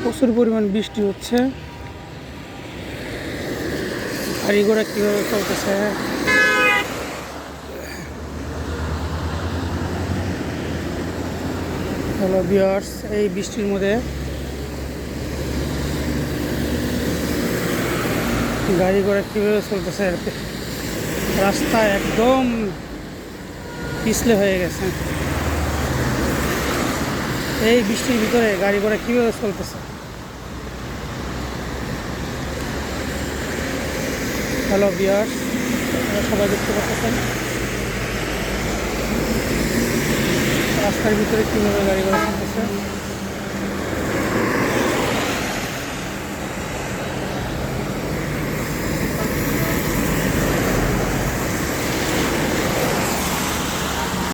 প্রচুর পরিমাণ বৃষ্টি হচ্ছে। গাড়ি ঘোড়া কীভাবে চলতেছে। হ্যালো ভিউয়ার্স, এই বৃষ্টির মধ্যে গাড়ি ঘোড়া কীভাবে চলতেছে। রাস্তা একদম পিছলে হয়ে গেছে। এই বৃষ্টির ভিতরে গাড়ি ঘোড়া কীভাবে চলতেছে। হ্যালো ভিউয়ার্স, সবাই দেখতে পাচ্ছেন রাস্তার ভিতরে কীভাবে গাড়ি ঘোড়া চলতেছে।